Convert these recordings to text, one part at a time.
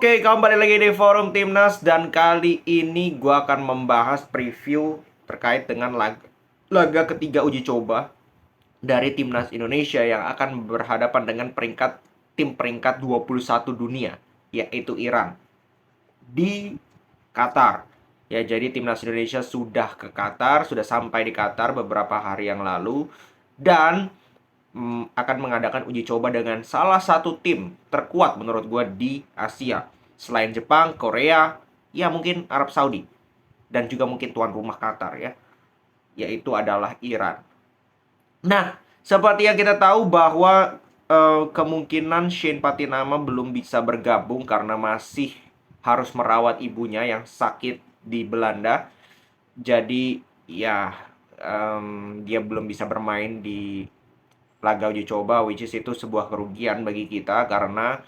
Oke, kembali lagi di Forum Timnas dan kali ini gue akan membahas preview terkait dengan laga ketiga uji coba dari Timnas Indonesia yang akan berhadapan dengan tim peringkat 21 dunia, yaitu Iran di Qatar. Ya, jadi Timnas Indonesia sudah ke Qatar, sudah sampai di Qatar beberapa hari yang lalu dan akan mengadakan uji coba dengan salah satu tim terkuat menurut gue di Asia. Selain Jepang, Korea, ya mungkin Arab Saudi. Dan juga mungkin tuan rumah Qatar ya. Yaitu adalah Iran. Nah, seperti yang kita tahu bahwa kemungkinan Shane Patinama belum bisa bergabung karena masih harus merawat ibunya yang sakit di Belanda. Jadi ya dia belum bisa bermain di laga uji coba, which is itu sebuah kerugian bagi kita karena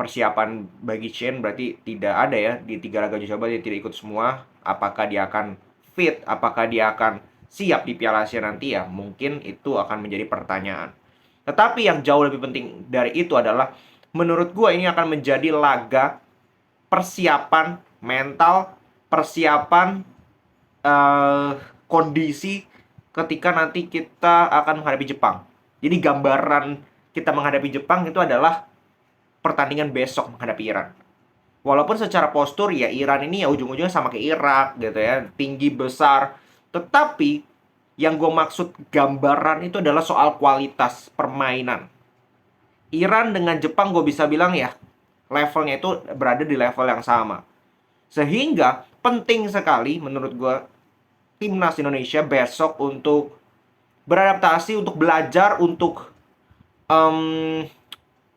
persiapan bagi Shane berarti tidak ada ya di 3 laga uji coba, dia tidak ikut semua. Apakah dia akan fit, apakah dia akan siap di Piala Asia nanti, ya mungkin itu akan menjadi pertanyaan. Tetapi yang jauh lebih penting dari itu adalah menurut gue ini akan menjadi laga persiapan mental, persiapan kondisi ketika nanti kita akan menghadapi Jepang. Jadi gambaran kita menghadapi Jepang itu adalah pertandingan besok menghadapi Iran. Walaupun secara postur ya Iran ini ya ujung-ujungnya sama kayak Irak gitu ya, tinggi besar. Tetapi yang gue maksud gambaran itu adalah soal kualitas permainan. Iran dengan Jepang gue bisa bilang ya levelnya itu berada di level yang sama. Sehingga penting sekali menurut gue Timnas Indonesia besok untuk beradaptasi, untuk belajar, untuk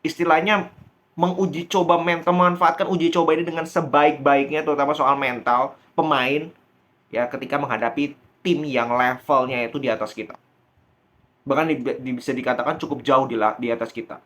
istilahnya menguji coba mental, memanfaatkan uji coba ini dengan sebaik-baiknya, terutama soal mental pemain ya ketika menghadapi tim yang levelnya itu di atas kita. Bahkan bisa dikatakan cukup jauh di atas kita.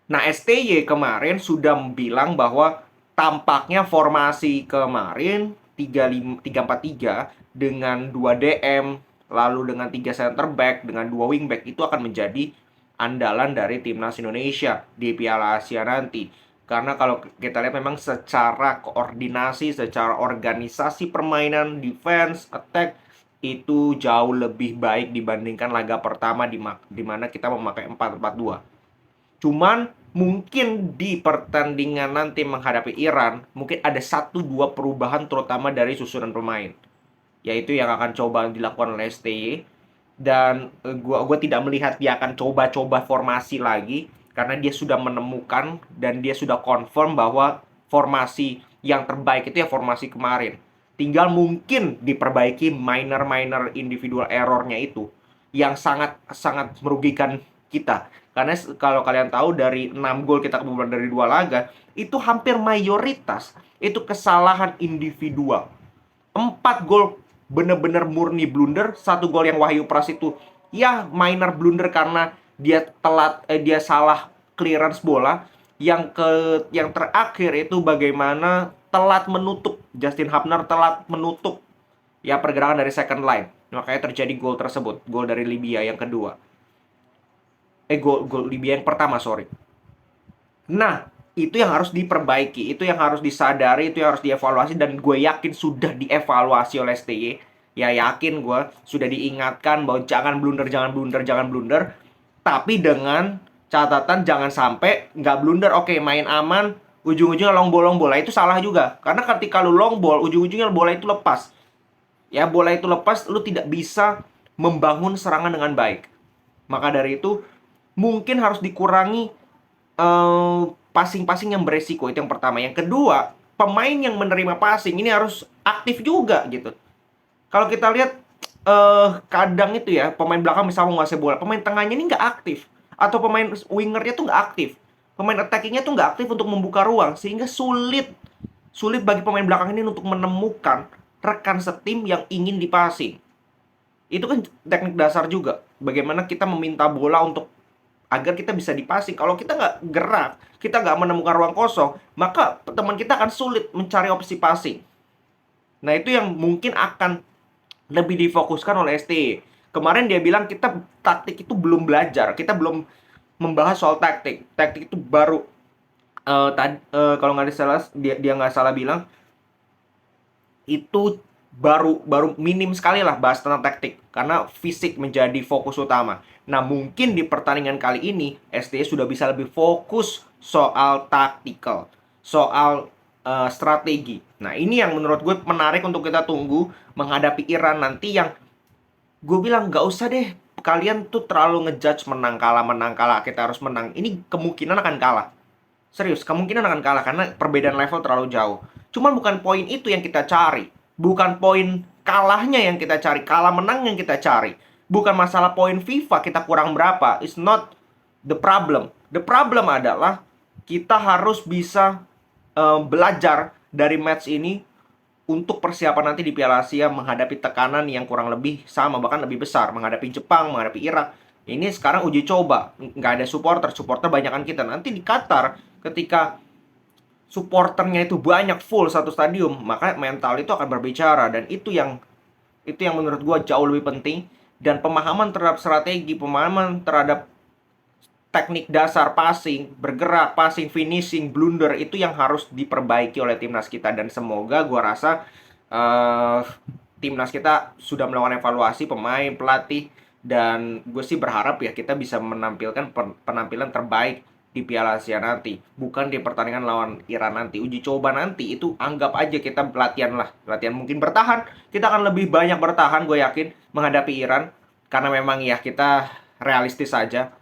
Nah, STY kemarin sudah bilang bahwa tampaknya formasi kemarin 3-4-3 dengan 2 DM, lalu dengan 3 center back, dengan 2 wing back itu akan menjadi andalan dari Timnas Indonesia di Piala Asia nanti. Karena kalau kita lihat memang secara koordinasi, secara organisasi permainan, defense, attack itu jauh lebih baik dibandingkan laga pertama di mana kita memakai 4-4-2. Cuman mungkin di pertandingan nanti menghadapi Iran, mungkin ada 1-2 perubahan terutama dari susunan pemain. Yaitu yang akan coba dilakukan oleh STY. Dan gua tidak melihat dia akan coba-coba formasi lagi. Karena dia sudah menemukan dan dia sudah confirm bahwa formasi yang terbaik itu ya formasi kemarin. Tinggal mungkin diperbaiki minor-minor individual errornya itu. Yang sangat merugikan kita. Karena kalau kalian tahu dari 6 gol kita kebobolan dari 2 laga, itu hampir mayoritas itu kesalahan individual. 4 gol bener-bener murni blunder, 1 gol yang Wahyu Pras itu ya minor blunder karena dia dia salah clearance bola. Yang terakhir itu bagaimana telat menutup, Justin Hubner telat menutup ya pergerakan dari second line. Makanya terjadi gol tersebut, gol dari Libya yang kedua. Gol Libya yang pertama, sorry. Nah, itu yang harus diperbaiki, itu yang harus disadari, itu yang harus dievaluasi, dan gue yakin sudah dievaluasi oleh STY. Ya yakin gue sudah diingatkan bahwa jangan blunder, jangan blunder, jangan blunder. Tapi dengan catatan jangan sampai nggak blunder. Oke, main aman, ujung-ujungnya long ball. Itu salah juga. Karena ketika lu long ball, ujung-ujungnya bola itu lepas. Ya, bola itu lepas, lu tidak bisa membangun serangan dengan baik. Maka dari itu, mungkin harus dikurangi passing-passing yang beresiko. Itu yang pertama. Yang kedua, pemain yang menerima passing ini harus aktif juga gitu. Kalau kita lihat kadang itu ya pemain belakang bisa menguasai bola, pemain tengahnya ini nggak aktif, atau pemain wingernya tuh nggak aktif, pemain attackingnya tuh nggak aktif untuk membuka ruang, sehingga sulit bagi pemain belakang ini untuk menemukan rekan setim yang ingin dipassing. Itu kan teknik dasar juga. Bagaimana kita meminta bola untuk agar kita bisa dipassing. Kalau kita nggak gerak, kita nggak menemukan ruang kosong, maka teman kita akan sulit mencari opsi passing. Nah, itu yang mungkin akan lebih difokuskan oleh STY. Kemarin dia bilang kita taktik itu belum belajar, kita belum membahas soal taktik. Taktik itu baru Kalau nggak salah, dia nggak salah bilang itu baru baru minim sekali lah bahas tentang taktik karena fisik menjadi fokus utama. Nah, mungkin di pertandingan kali ini STY sudah bisa lebih fokus soal taktikal, soal strategi. Nah, ini yang menurut gue menarik untuk kita tunggu menghadapi Iran nanti, yang gue bilang nggak usah deh kalian tuh terlalu ngejudge menang kalah, kita harus menang. Ini kemungkinan akan kalah. Serius, kemungkinan akan kalah karena perbedaan level terlalu jauh. Cuman bukan poin itu yang kita cari. Bukan poin kalahnya yang kita cari. Kalah menang yang kita cari. Bukan masalah poin FIFA kita kurang berapa. It's not the problem. The problem adalah kita harus bisa belajar dari match ini untuk persiapan nanti di Piala Asia menghadapi tekanan yang kurang lebih sama, bahkan lebih besar. Menghadapi Jepang, menghadapi Irak. Ini sekarang uji coba. Nggak ada supporter banyakan kita. Nanti di Qatar, ketika supporternya itu banyak full satu stadium, maka mental itu akan berbicara. Dan itu yang menurut gue jauh lebih penting. Dan pemahaman terhadap strategi, pemahaman terhadap teknik dasar passing, bergerak, passing, finishing, blunder, itu yang harus diperbaiki oleh timnas kita. Dan semoga gue rasa timnas kita sudah melakukan evaluasi pemain, pelatih, dan gue sih berharap ya kita bisa menampilkan penampilan terbaik di Piala Asia nanti, bukan di pertandingan lawan Iran nanti. Uji coba nanti itu anggap aja kita latihan lah, latihan mungkin bertahan. Kita akan lebih banyak bertahan, gue yakin, menghadapi Iran, karena memang ya kita realistis saja.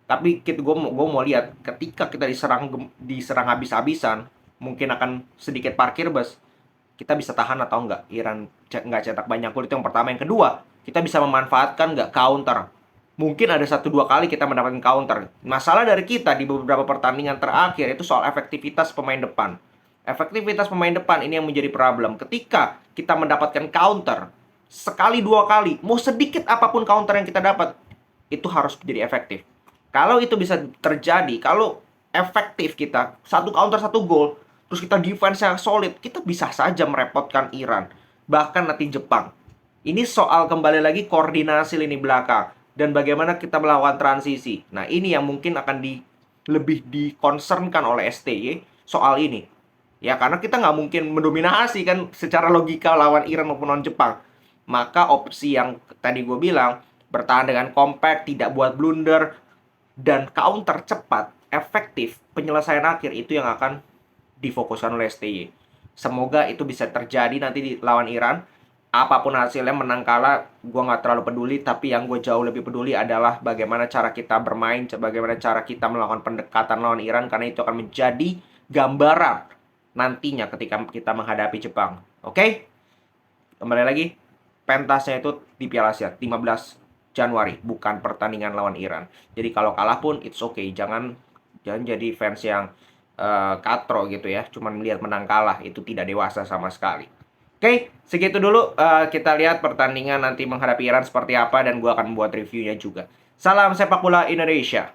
Tapi gue mau lihat ketika kita diserang habis-habisan, mungkin akan sedikit parkir bus. Kita bisa tahan atau enggak Iran nggak cetak banyak gol, itu yang pertama. Yang kedua, kita bisa memanfaatkan nggak counter. Mungkin ada 1-2 kali kita mendapatkan counter. Masalah dari kita di beberapa pertandingan terakhir itu soal efektivitas pemain depan. Efektivitas pemain depan ini yang menjadi problem. Ketika kita mendapatkan counter sekali 2 kali, mau sedikit apapun counter yang kita dapat, itu harus jadi efektif. Kalau itu bisa terjadi, kalau efektif kita, 1 counter 1 gol, terus kita defense yang solid, kita bisa saja merepotkan Iran, bahkan nanti Jepang. Ini soal kembali lagi koordinasi lini belakang dan bagaimana kita melakukan transisi. Nah, ini yang mungkin akan lebih dikonsernkan oleh STY soal ini. Ya, karena kita nggak mungkin mendominasi kan secara logika lawan Iran maupun lawan Jepang. Maka opsi yang tadi gue bilang, bertahan dengan compact, tidak buat blunder, dan counter cepat, efektif, penyelesaian akhir, itu yang akan difokuskan oleh STY. Semoga itu bisa terjadi nanti di lawan Iran. Apapun hasilnya, menang kalah, gue nggak terlalu peduli. Tapi yang gue jauh lebih peduli adalah bagaimana cara kita bermain, bagaimana cara kita melakukan pendekatan lawan Iran, karena itu akan menjadi gambaran nantinya ketika kita menghadapi Jepang. Oke? Kembali lagi, pentasnya itu di Piala Asia 15 Januari, bukan pertandingan lawan Iran. Jadi kalau kalah pun it's okay. Jangan jadi fans yang katro gitu ya, cuman melihat menang kalah, itu tidak dewasa sama sekali. Oke, segitu dulu. Kita lihat pertandingan nanti menghadapi Iran seperti apa, dan gue akan buat reviewnya juga. Salam sepak bola Indonesia.